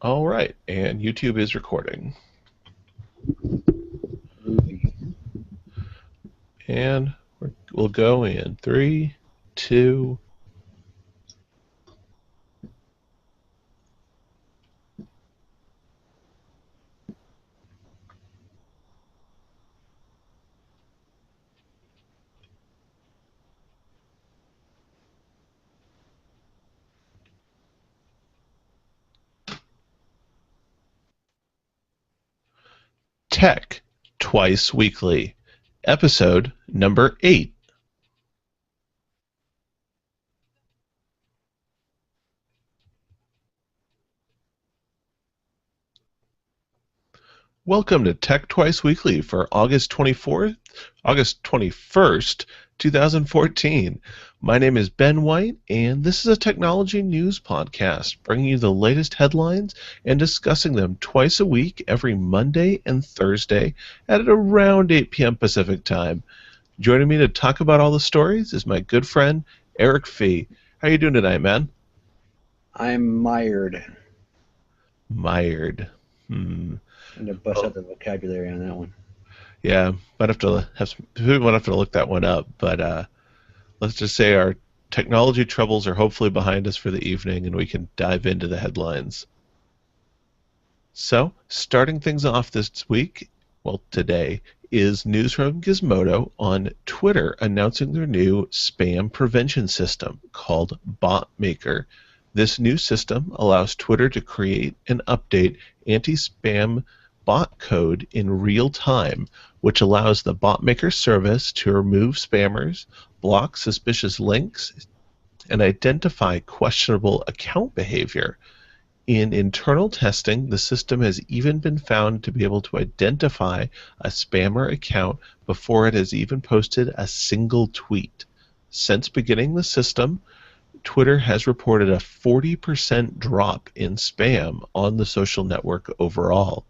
All right, and YouTube is recording. Movie. And we'll go in three, two. Tech Twice Weekly, episode number 8. Welcome to Tech Twice Weekly for August 21st, 2014. My name is Ben White, and this is a technology news podcast bringing you the latest headlines and discussing them twice a week every Monday and Thursday at around 8 p.m. Pacific Time. Joining me to talk about all the stories is my good friend, Eric Fee. How you doing tonight, man? I'm mired. Mired. And to bust Well, out the vocabulary on that one. yeah, we might have to look that one up, but let's just say our technology troubles are hopefully behind us for the evening and we can dive into the headlines. So, starting things off this week, well, today, is news from Gizmodo on Twitter announcing their new spam prevention system called BotMaker. This new system allows Twitter to create and update anti-spam bot code in real time, which allows the BotMaker service to remove spammers, block suspicious links, and identify questionable account behavior. In internal testing, the system has even been found to be able to identify a spammer account before it has even posted a single tweet. Since beginning the system, Twitter has reported a 40% drop in spam on the social network overall.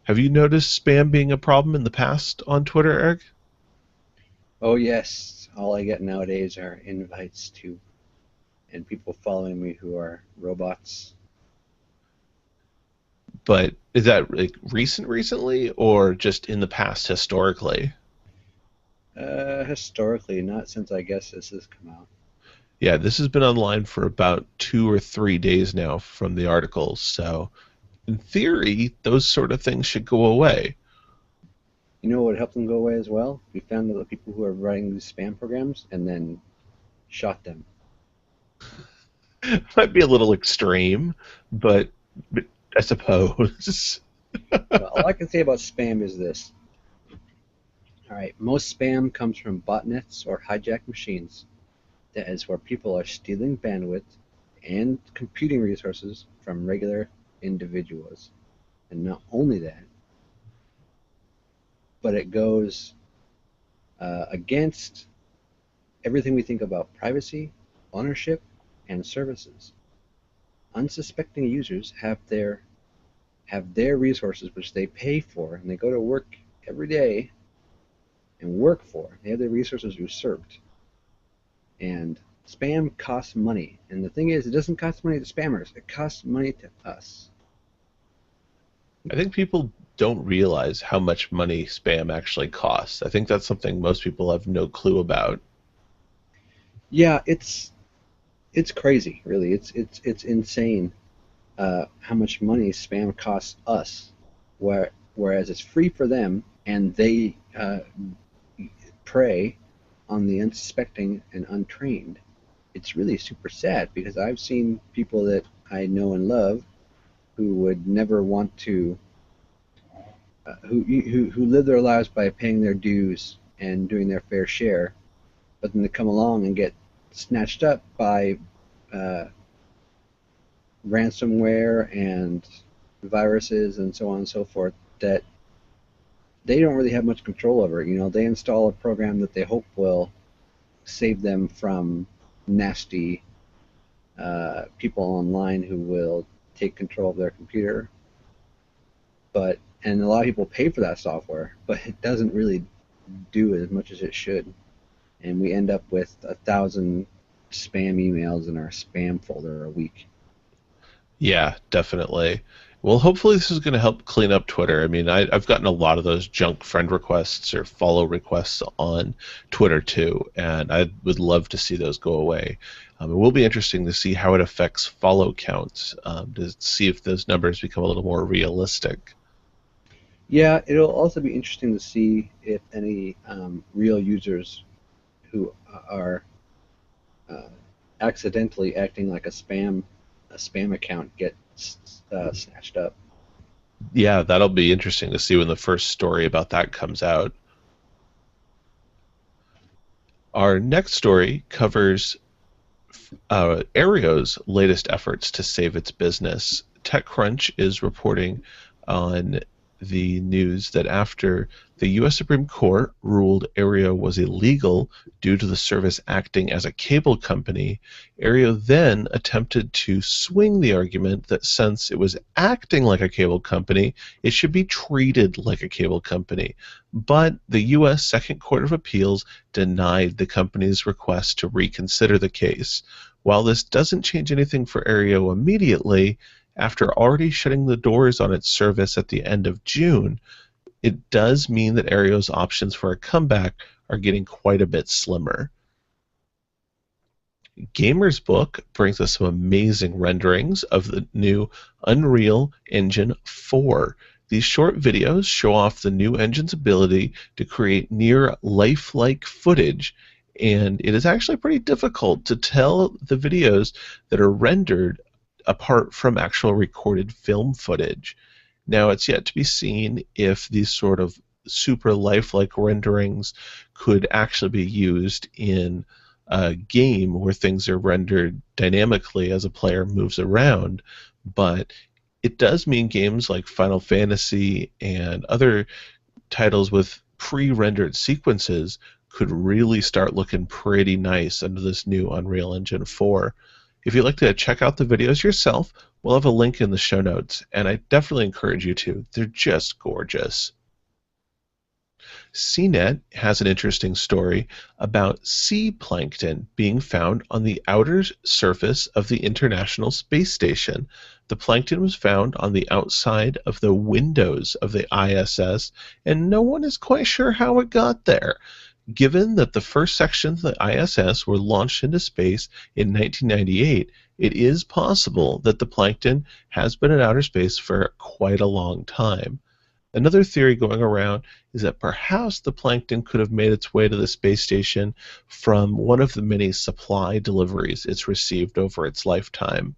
Have you noticed spam being a problem in the past on Twitter, Eric? Oh, yes. All I get nowadays are invites to, and people following me who are robots. But is that like recently, or just in the past historically? Historically, not since I guess this has come out. Yeah, this has been online for about 2 or 3 days now from the articles. So, in theory, those sort of things should go away. You know what would help them go away as well? We found the people who are writing these spam programs and then shot them. Might be a little extreme, but I suppose. Well, all I can say about spam is this. All right, most spam comes from botnets or hijacked machines. That is where people are stealing bandwidth and computing resources from regular individuals. And not only that, but it goes against everything we think about privacy, ownership, and services. Unsuspecting users have their resources which they pay for and they go to work every day and work for. They have their resources usurped. And spam costs money. And the thing is, it doesn't cost money to spammers, it costs money to us. I think people don't realize how much money spam actually costs. I think that's something most people have no clue about. Yeah, it's crazy, really. It's insane how much money spam costs us, whereas it's free for them, and they prey on the unsuspecting and untrained. It's really super sad because I've seen people that I know and love who would never want to, who live their lives by paying their dues and doing their fair share, but then they come along and get snatched up by uh, ransomware and viruses and so on and so forth that they don't really have much control over. They install a program that they hope will save them from nasty people online who will take control of their computer. And a lot of people pay for that software, but it doesn't really do as much as it should. And we end up with 1,000 spam emails in our spam folder a week. Yeah, definitely. Well, hopefully this is going to help clean up Twitter. I mean, I've gotten a lot of those junk friend requests or follow requests on Twitter too, and I would love to see those go away. It will be interesting to see how it affects follow counts, to see if those numbers become a little more realistic. Yeah, it'll also be interesting to see if any real users who are uh, accidentally acting like a spam account get snatched up. Yeah, that'll be interesting to see when the first story about that comes out. Our next story covers Aereo's latest efforts to save its business. TechCrunch is reporting on the news that after the U.S. Supreme Court ruled Aereo was illegal due to the service acting as a cable company, Aereo then attempted to swing the argument that since it was acting like a cable company, it should be treated like a cable company. But the U.S. Second Court of Appeals denied the company's request to reconsider the case. While this doesn't change anything for Aereo immediately, after already shutting the doors on its service at the end of June, it does mean that Aereo's options for a comeback are getting quite a bit slimmer. Gamer's Book brings us some amazing renderings of the new Unreal Engine 4. These short videos show off the new engine's ability to create near lifelike footage, and it is actually pretty difficult to tell the videos that are rendered apart from actual recorded film footage. Now, it's yet to be seen if these sort of super lifelike renderings could actually be used in a game where things are rendered dynamically as a player moves around, but it does mean games like Final Fantasy and other titles with pre-rendered sequences could really start looking pretty nice under this new Unreal Engine 4. If you'd like to check out the videos yourself, we'll have a link in the show notes, and I definitely encourage you to. They're just gorgeous. CNET has an interesting story about sea plankton being found on the outer surface of the International Space Station. The plankton was found on the outside of the windows of the ISS, and no one is quite sure how it got there. Given that the first sections of the ISS were launched into space in 1998, it is possible that the plankton has been in outer space for quite a long time. Another theory going around is that perhaps the plankton could have made its way to the space station from one of the many supply deliveries it's received over its lifetime.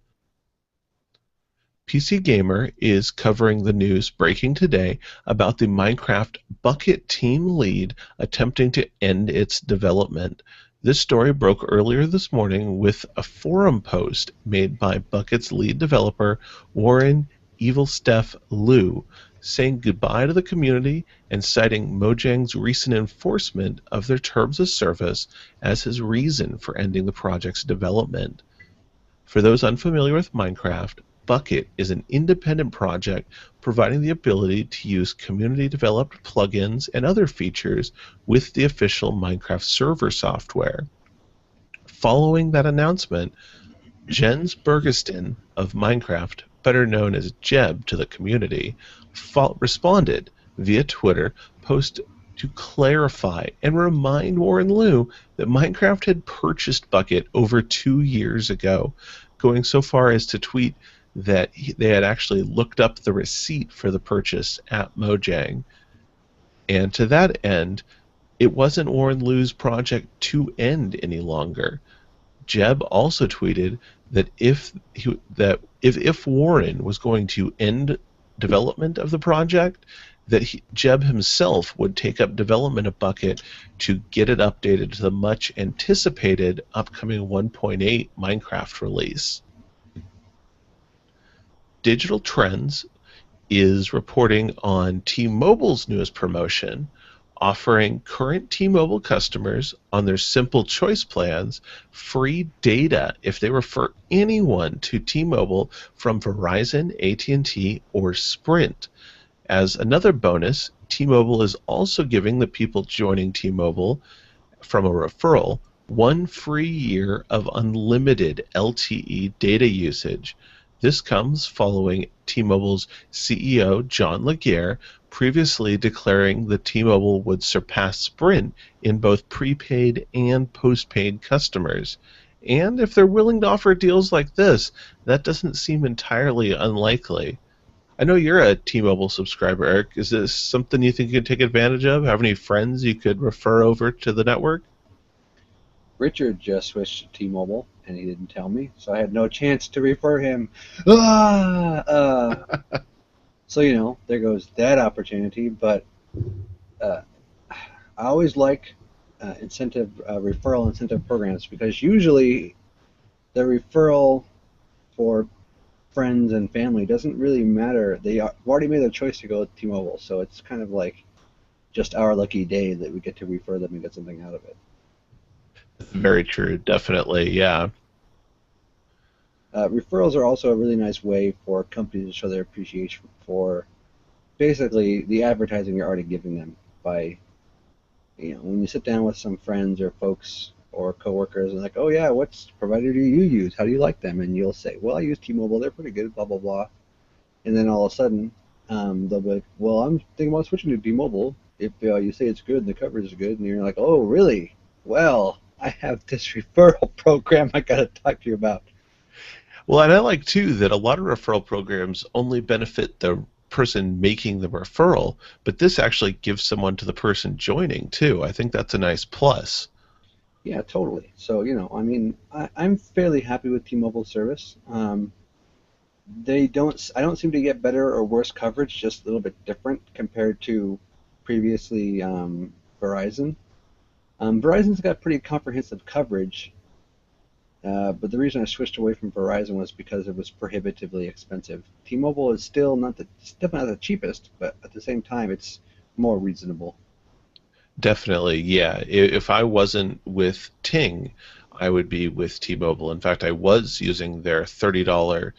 PC Gamer is covering the news breaking today about the Minecraft Bucket team lead attempting to end its development. This story broke earlier this morning with a forum post made by Bucket's lead developer, Warren Evil Steph Liu, saying goodbye to the community and citing Mojang's recent enforcement of their terms of service as his reason for ending the project's development. For those unfamiliar with Minecraft, Bucket is an independent project providing the ability to use community-developed plugins and other features with the official Minecraft server software. Following that announcement, Jens Bergeston of Minecraft, better known as Jeb to the community, responded via Twitter post to clarify and remind Warren Liu that Minecraft had purchased Bucket over 2 years ago, going so far as to tweet that they had actually looked up the receipt for the purchase at Mojang. And to that end, it wasn't Warren Liu's project to end any longer. Jeb also tweeted that if Warren was going to end development of the project, that Jeb himself would take up development of Bucket to get it updated to the much anticipated upcoming 1.8 Minecraft release. Digital Trends is reporting on T-Mobile's newest promotion, offering current T-Mobile customers on their Simple Choice plans free data if they refer anyone to T-Mobile from Verizon, AT&T, or Sprint. As another bonus, T-Mobile is also giving the people joining T-Mobile from a referral 1 free year of unlimited LTE data usage. This comes following T-Mobile's CEO John Legere previously declaring that T-Mobile would surpass Sprint in both prepaid and postpaid customers. And if they're willing to offer deals like this, that doesn't seem entirely unlikely. I know you're a T-Mobile subscriber, Eric. Is this something you think you could take advantage of? Have any friends you could refer over to the network? Richard just switched to T-Mobile, and he didn't tell me, so I had no chance to refer him. Ah, so there goes that opportunity. But uh, I always like referral incentive programs, because usually the referral for friends and family doesn't really matter. They've already made their choice to go with T-Mobile, so it's kind of like just our lucky day that we get to refer them and get something out of it. Very true, definitely, yeah. Referrals are also a really nice way for companies to show their appreciation for basically the advertising you're already giving them by, when you sit down with some friends or folks or coworkers and like, oh yeah, what provider do you use? How do you like them? And you'll say, well, I use T-Mobile. They're pretty good, blah, blah, blah. And then all of a sudden, they'll be like, well, I'm thinking about switching to T-Mobile. If you say it's good and the coverage is good, and you're like, oh, really? Well, I have this referral program I got to talk to you about. Well, and I like too that a lot of referral programs only benefit the person making the referral, but this actually gives someone to the person joining too. I think that's a nice plus. Yeah, totally. So, I mean, I'm fairly happy with T-Mobile service. I don't seem to get better or worse coverage, just a little bit different compared to previously Verizon. Verizon's got pretty comprehensive coverage, but the reason I switched away from Verizon was because it was prohibitively expensive. T-Mobile is it's definitely not the cheapest, but at the same time, it's more reasonable. Definitely, yeah. If I wasn't with Ting, I would be with T-Mobile. In fact, I was using their $30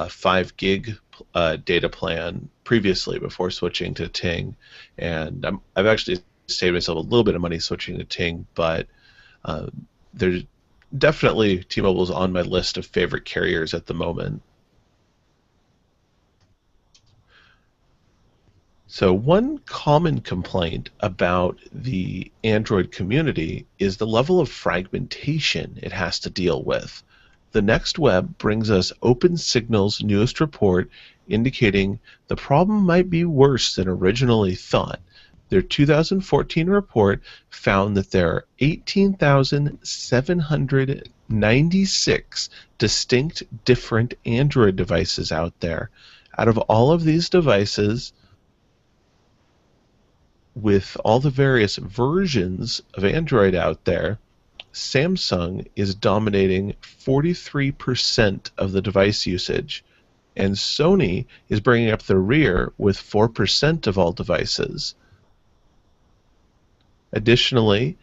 5 gig data plan previously before switching to Ting, and I've actually saved myself a little bit of money switching to Ting, but uh, there's definitely T-Mobile's on my list of favorite carriers at the moment. So one common complaint about the Android community is the level of fragmentation it has to deal with. The Next Web brings us OpenSignal's newest report indicating the problem might be worse than originally thought. Their 2014 report found that there are 18,796 distinct different Android devices out there. Out of all of these devices, with all the various versions of Android out there, Samsung is dominating 43% of the device usage, and Sony is bringing up the rear with 4% of all devices. Additionally,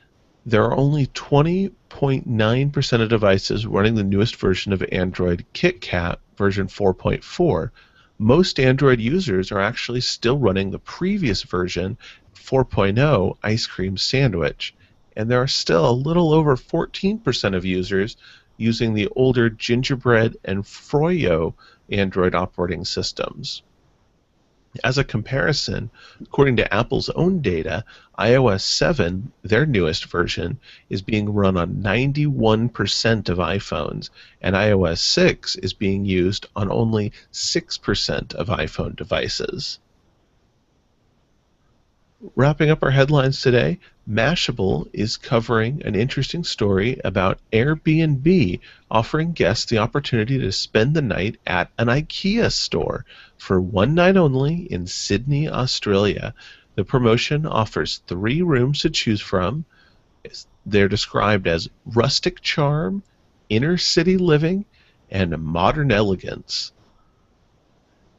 there are only 20.9% of devices running the newest version of Android KitKat version 4.4. Most Android users are actually still running the previous version 4.0 Ice Cream Sandwich, and there are still a little over 14% of users using the older Gingerbread and Froyo Android operating systems. As a comparison, according to Apple's own data, iOS 7, their newest version, is being run on 91% of iPhones, and iOS 6 is being used on only 6% of iPhone devices. Wrapping up our headlines today, Mashable is covering an interesting story about Airbnb offering guests the opportunity to spend the night at an IKEA store for one night only in Sydney, Australia. The promotion offers 3 rooms to choose from. They're described as rustic charm, inner city living, and modern elegance.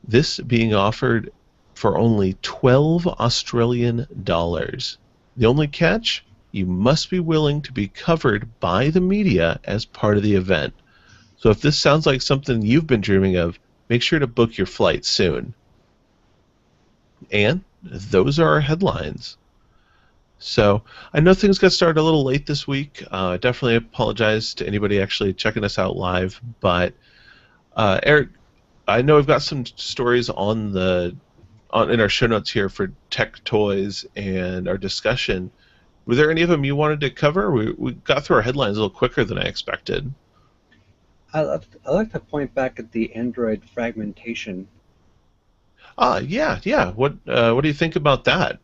This being offered for only 12 Australian dollars. The only catch? You must be willing to be covered by the media as part of the event. So if this sounds like something you've been dreaming of, make sure to book your flight soon. And those are our headlines. So I know things got started a little late this week. I definitely apologize to anybody actually checking us out live. But Eric, I know I've got some stories on in our show notes here for tech toys and our discussion. Were there any of them you wanted to cover? We got through our headlines a little quicker than I expected. I like to point back at the Android fragmentation. Ah, yeah, yeah. What do you think about that?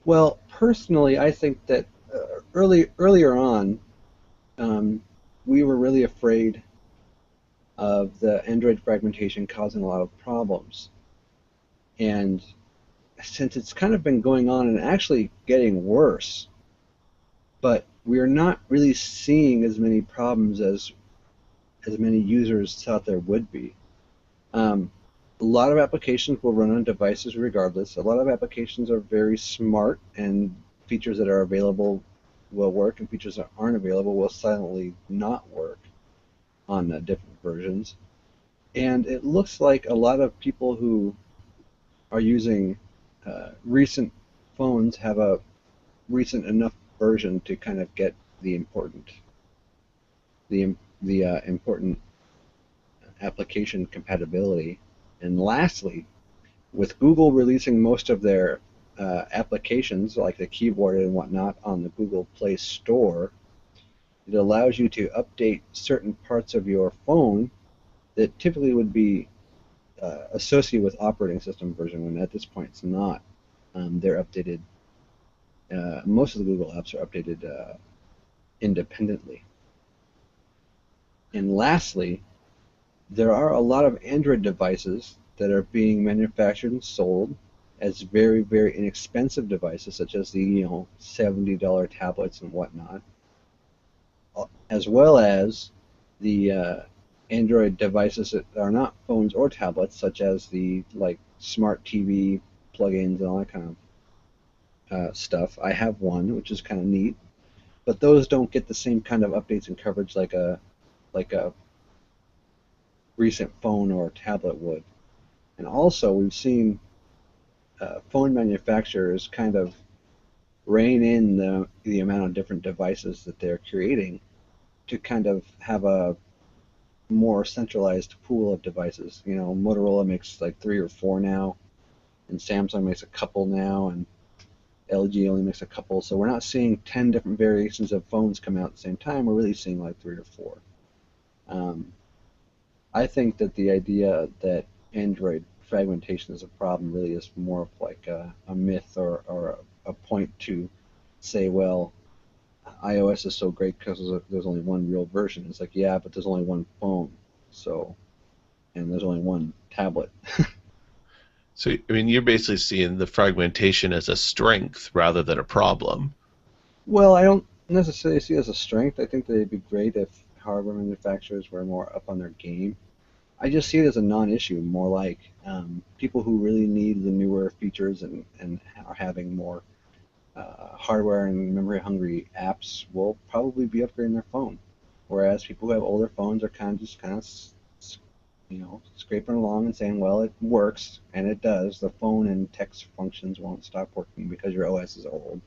Well, personally, I think that earlier on, um, we were really afraid of the Android fragmentation causing a lot of problems. And since it's kind of been going on and actually getting worse, but we're not really seeing as many problems as many users thought there would be. Um, a lot of applications will run on devices regardless. A lot of applications are very smart, and features that are available will work, and features that aren't available will silently not work on different versions. And it looks like a lot of people who are using recent phones have a recent enough version to kind of get the important application compatibility. And lastly, with Google releasing most of their applications, like the keyboard and whatnot, on the Google Play Store, it allows you to update certain parts of your phone that typically would be associated with operating system version, when at this point it's not. They're updated. Most of the Google apps are updated independently. And lastly, there are a lot of Android devices that are being manufactured and sold as very, very inexpensive devices, such as the $70 tablets and whatnot, as well as the Android devices that are not phones or tablets, such as the like smart TV plugins and all that kind of stuff. I have one, which is kind of neat, but those don't get the same kind of updates and coverage like a recent phone or tablet would. And also, we've seen phone manufacturers kind of rein in the amount of different devices that they're creating to kind of have a more centralized pool of devices. Motorola makes like three or four now, and Samsung makes a couple now, and LG only makes a couple. So we're not seeing 10 different variations of phones come out at the same time. We're really seeing like three or four. Um, I think that the idea that Android fragmentation is a problem really is more of like a myth, or a point to say, well, iOS is so great because there's only one real version. It's like, yeah, but there's only one phone, so, and there's only one tablet. So, I mean, you're basically seeing the fragmentation as a strength rather than a problem. Well, I don't necessarily see it as a strength. I think that it'd be great if hardware manufacturers were more up on their game. I just see it as a non-issue, more like people who really need the newer features and are having more hardware and memory-hungry apps will probably be upgrading their phone, whereas people who have older phones are kind of scraping along and saying, well, it works, and it does. The phone and text functions won't stop working because your OS is old.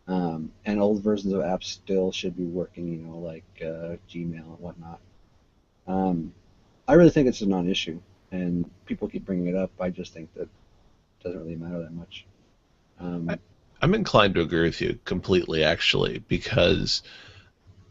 And old versions of apps still should be working, like Gmail and whatnot. Um, I really think it's a non-issue, and people keep bringing it up. I just think that it doesn't really matter that much. I, Um, I'm inclined to agree with you completely, actually, because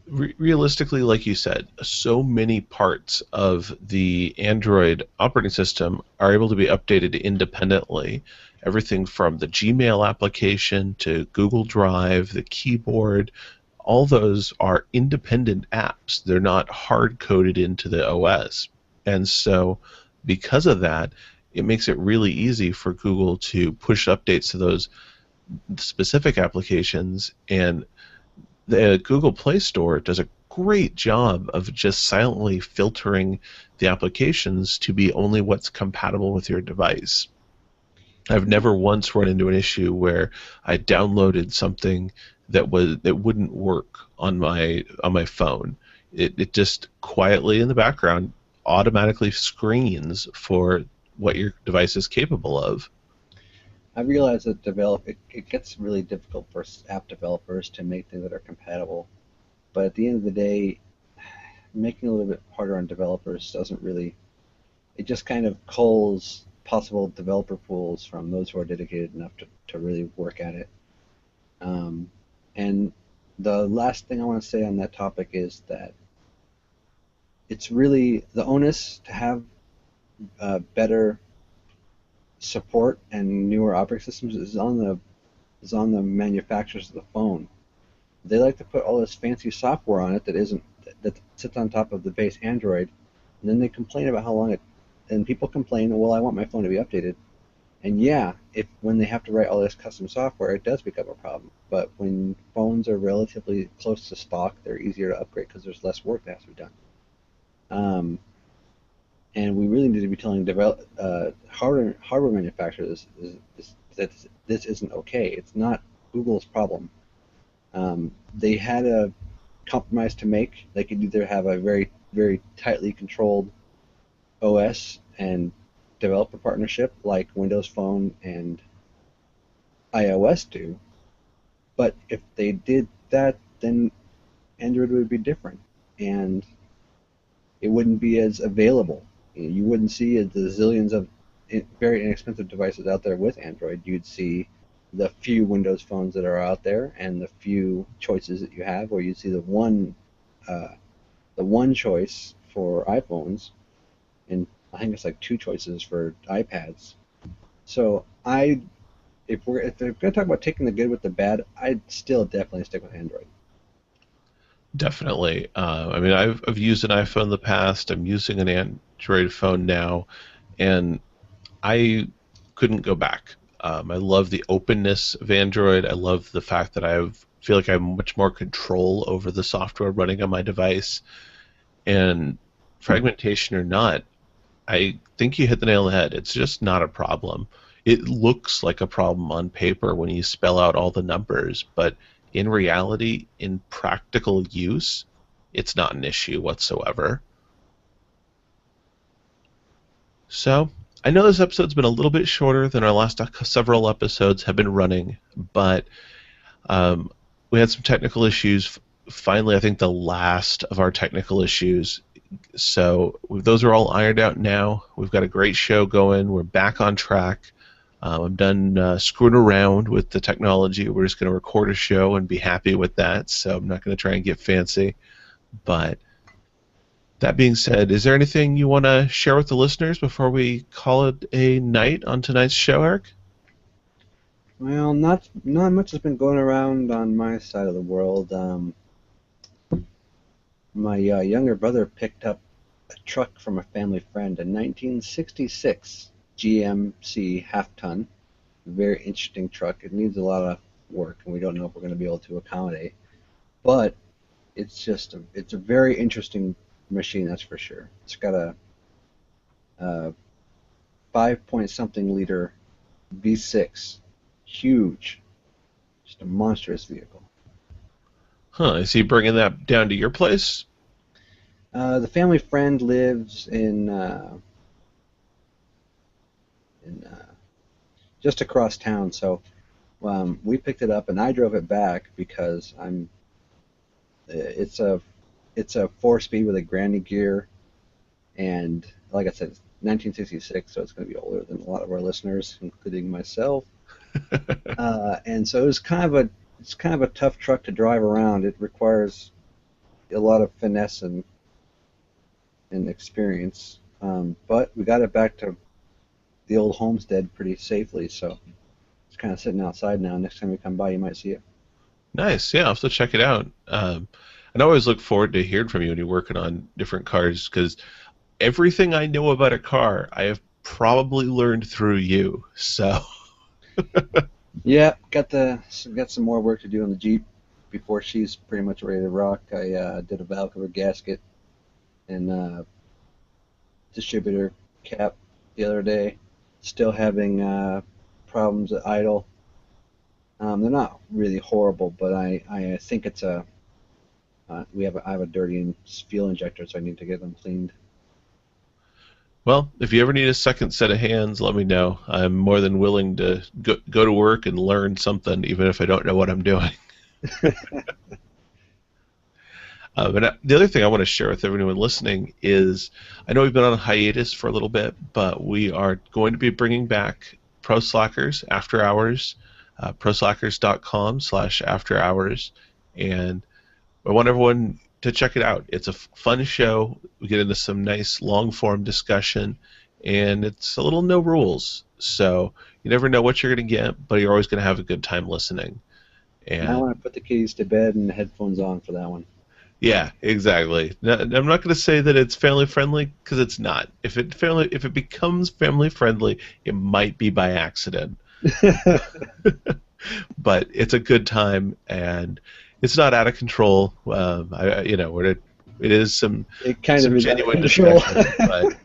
realistically, like you said, so many parts of the Android operating system are able to be updated independently. Everything from the Gmail application to Google Drive, the keyboard, all those are independent apps. They're not hard coded into the OS. And so, because of that, it makes it really easy for Google to push updates to those specific applications, and the Google Play Store does a great job of just silently filtering the applications to be only what's compatible with your device. I've never once run into an issue where I downloaded something that wouldn't work on my phone. It just quietly in the background automatically screens for what your device is capable of. I realize that it gets really difficult for app developers to make things that are compatible, but at the end of the day, making it a little bit harder on developers doesn't really it just kind of culls possible developer pools from those who are dedicated enough to really work at it. Um, and the last thing I want to say on that topic is that it's really the onus to have better support and newer operating systems is on the manufacturers of the phone. They like to put all this fancy software on it that isn't that sits on top of the base Android, and then they complain about how long it. And people complain, well, I want my phone to be updated. And yeah, if when they have to write all this custom software, it does become a problem. But when phones are relatively close to stock, they're easier to upgrade because there's less work that has to be done. Um, and we really need to be telling hardware manufacturers that this isn't okay. It's not Google's problem. They had a compromise to make. They could either have a very, very tightly controlled OS and developer partnership like Windows Phone and iOS do, but if they did that, then Android would be different, and it wouldn't be as available. You wouldn't see the zillions of very inexpensive devices out there with Android. You'd see the few Windows phones that are out there and the few choices that you have, or you'd see the one choice for iPhones, and I think it's like two choices for iPads. So if they're going to talk about taking the good with the bad, I'd still definitely stick with Android. Definitely. I mean, I've used an iPhone in the past. I'm using an Android phone now, and I couldn't go back. I love the openness of Android. I love the fact that feel like I have much more control over the software running on my device. And fragmentation or not, I think you hit the nail on the head. It's just not a problem. It looks like a problem on paper when you spell out all the numbers, but in reality, in practical use, it's not an issue whatsoever. So, I know this episode's been a little bit shorter than our last several episodes have been running, but um, we had some technical issues. Finally, I think the last of our technical issues. So those are all ironed out now. We've got a great show going. We're back on track. I'm done screwing around with the technology. We're just going to record a show and be happy with that. So I'm not going to try and get fancy. But that being said, is there anything you want to share with the listeners before we call it a night on tonight's show, Eric? Well, not much has been going around on my side of the world. My younger brother picked up a truck from a family friend, a 1966 GMC half-ton. Very interesting truck. It needs a lot of work, and we don't know if we're going to be able to accommodate. But it's a very interesting machine, that's for sure. It's got a 5 point something liter V6, huge, just a monstrous vehicle. Huh, is he bringing that down to your place? The family friend lives in just across town, so we picked it up and I drove it back because it's a it's a 4 speed with a granny gear, and like I said, it's 1966, so it's going to be older than a lot of our listeners, including myself. And so it's kind of a tough truck to drive around. It requires a lot of finesse and experience. But we got it back to the old homestead pretty safely, so it's kind of sitting outside now. Next time you come by, you might see it. Nice. Yeah, I'll have to check it out. And I always look forward to hearing from you when you're working on different cars because everything I know about a car, I have probably learned through you. So, Yeah, got some more work to do on the Jeep before she's pretty much ready to rock. I did a valve cover gasket and distributor cap the other day. Still having problems at idle. They're not really horrible, but I think it's a I have a dirty fuel injector, so I need to get them cleaned. well, if you ever need a second set of hands, let me know. I'm more than willing to go to work and learn something, even if I don't know what I'm doing. But the other thing I want to share with everyone listening is I know we've been on hiatus for a little bit, but we are going to be bringing back Pro Slackers After Hours, proslackers.com/after hours. And I want everyone to check it out. It's a fun show. We get into some nice long form discussion, and it's a little no rules. So you never know what you're going to get, but you're always going to have a good time listening. I And want to put the kitties to bed and headphones on for that one. yeah, exactly. I'm not going to say that it's family friendly because it's not. If it becomes family friendly, it might be by accident. But it's a good time and it's not out of control. It is It kind of some is out of genuine control. discussion, but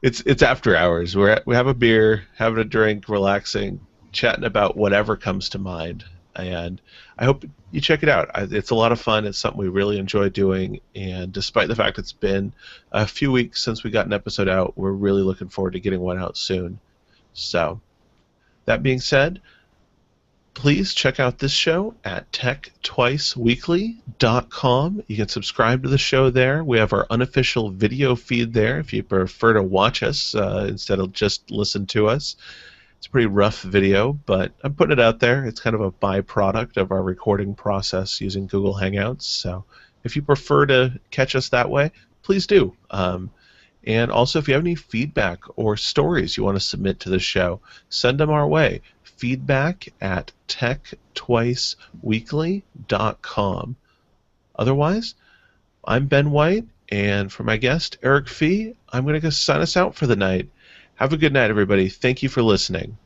it's after hours. We have a beer, having a drink, relaxing, chatting about whatever comes to mind, and I hope you check it out. It's a lot of fun. It's something we really enjoy doing, and despite the fact it's been a few weeks since we got an episode out, we're really looking forward to getting one out soon. So, that being said, please check out this show at techtwiceweekly.com. You can subscribe to the show there. We have our unofficial video feed there if you prefer to watch us instead of just listen to us. It's a pretty rough video, but I'm putting it out there. It's kind of a byproduct of our recording process using Google Hangouts. So if you prefer to catch us that way, please do. And also, if you have any feedback or stories you want to submit to the show, send them our way. Feedback at techtwiceweekly.com. Otherwise, I'm Ben White, and for my guest, Eric Fee, I'm going to go sign us out for the night. Have a good night, everybody. Thank you for listening.